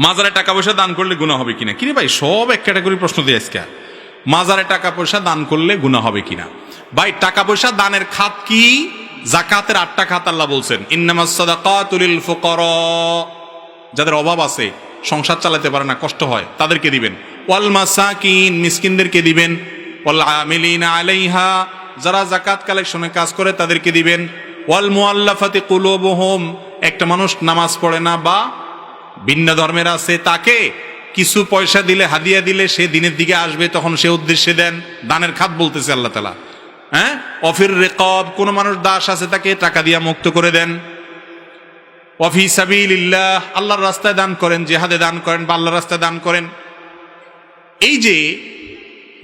মাজারে টাকা পয়সা দান করলে গুনাহ হবে কিনা? কিরে ভাই, সব এক ক্যাটাগরি প্রশ্ন দিয়ে আজকে। মাজারে টাকা পয়সা দান করলে গুনাহ হবে কিনা? ভাই, টাকা পয়সা দানের খাত কি? যাকাতের 8টা খাত আল্লাহ বলছেন, ইন্নামাস সাদাকাতু লিল ফুকারা, যাদের অভাব আছে, সংসার চালাতে পারে না, কষ্ট হয়, তাদেরকে দিবেন। ওয়াল মাসাকিন, মিসকিনদেরকে দিবেন। ওয়াল আমিলিনা আলাইহা, যারা যাকাত কালেকশনে কাজ করে তাদেরকে দিবেন। ওয়াল মুআল্লাফাতি কুলুবুহুম, একটা মানুষ নামাজ পড়ে না বা ভিন্ন ধর্মের আছে, তাকে কিছু পয়সা দিলে, হাদিয়া দিলে সে দিনের দিকে আসবে, তখন সে উদ্দেশ্যে দেন। দানের খাত বলতেছে আল্লাহ তাআলা। হ্যাঁ, অফির রিকাব, কোন মানুষ দাস আছে তাকে টাকা দিয়ে মুক্ত করে দেন। ওয়াফি সাবিলিল্লাহ, আল্লাহর রাস্তায় দান করেন, জিহাদে দান করেন বা আল্লাহর রাস্তায় দান করেন। এই যে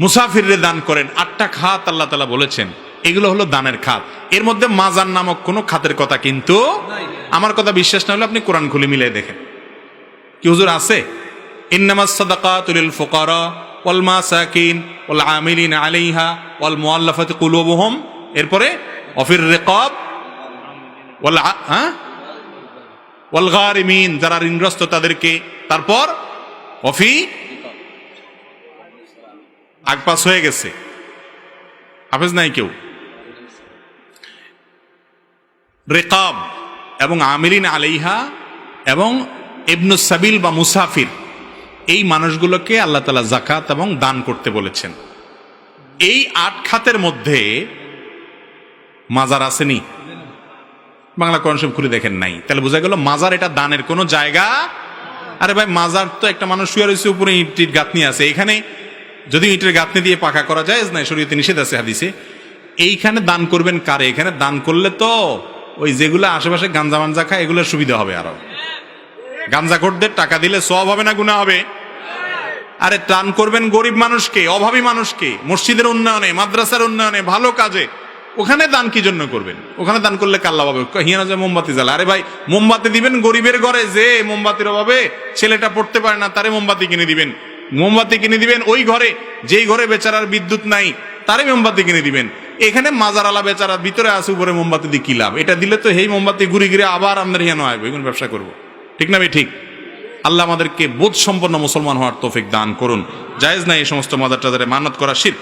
মুসাফিররে দান করেন, 8টা খাত আল্লাহ তাআলা বলেছেন, এগুলো হলো দানের খাত। এর মধ্যে মাজার নামক কোনো খাতের কথা কিন্তু আমার কথা বিশ্বাস না হলে আপনি কোরআন খুলে মিলিয়ে দেখেন। কি হুজুর আছে? ইন্নামাস সাদাকাতু লিল ফুকারা ওয়াল মাসাকিন ওয়াল আমিলিনা আলাইহা ওয়াল মুআল্লাফাতি কুলুবুহুম, এরপরে অফির রিকাব ওয়াল গারিমিন, যারা ঋণগ্রস্ত তাদেরকে, তারপর অফি আগপাস হয়ে গেছে, হাফেজ নাই কেউ। রিকাব এবং আমিলিন আলাইহা এবং ইবনুস সাবিল বা মুসাফির, এই মানুষগুলোকে আল্লাহ তাআলা যাকাত এবং দান করতে বলেছেন। এই 8 খাতের মধ্যে মাজার আসেনি? বাংলা কোরআন শরীফ খুলে দেখেন নাই, তাহলে বোঝা গেল মাজার এটা দানের কোনো জায়গা। আরে ভাই, মাজার তো একটা মানুষ শুয়ে রয়েছে, উপরে ইটের গাঁথনি আছে, এখানে যদি ইটের গাঁথনি দিয়ে পাকা করা যায় না, শরীয়তে নিষেধ আছে হাদিসে। এইখানে দান করবেন কারে? এখানে দান করলে তো ওই যেগুলো আশেপাশে গাঞ্জা মাঞ্জা খায় এগুলোর সুবিধা হবে, আরো গাঞ্জাখোরদের টাকা দিলে সওয়াব হবে না গুনাহ হবে? আরে দান করবেন গরিব মানুষকে, অভাবী মানুষকে, মসজিদের উন্নয়নে, মাদ্রাসার উন্নয়নে, ভালো কাজে। ওখানে দান কি জন্য করবেন? ওখানে দান করলে কাল্লা পাবে। হিয়ানা যে মোমবাতি জ্বালা, আরে ভাই, মোমবাতি দিবেন গরিবের ঘরে, যে মোমবাতির অভাবে ছেলেটা পড়তে পারে না, তারে মোমবাতি কিনে দিবেন। মোমবাতি কিনে দিবেন ওই ঘরে, যেই ঘরে বেচারার বিদ্যুৎ নাই, তারে মোমবাতি কিনে দিবেন। এখানে মাজার আলা বেচারা ভিতরে আছে, উপরে মোমবাতি দিয়ে কি লাভ? এটা দিলে তো এই মোমবাতি ঘুরে ঘুরে আবার আমাদের হিয়ানো আসবে, এগুলো ব্যবসা করবো। ঠিক না ভাই? ঠিক। আল্লাহ আমাদেরকে বোধ সম্পন্ন মুসলমান হওয়ার তৌফিক দান করুন। জায়েজ নাই এই সমস্ত মাজার টাজারে মানত করা শিরক।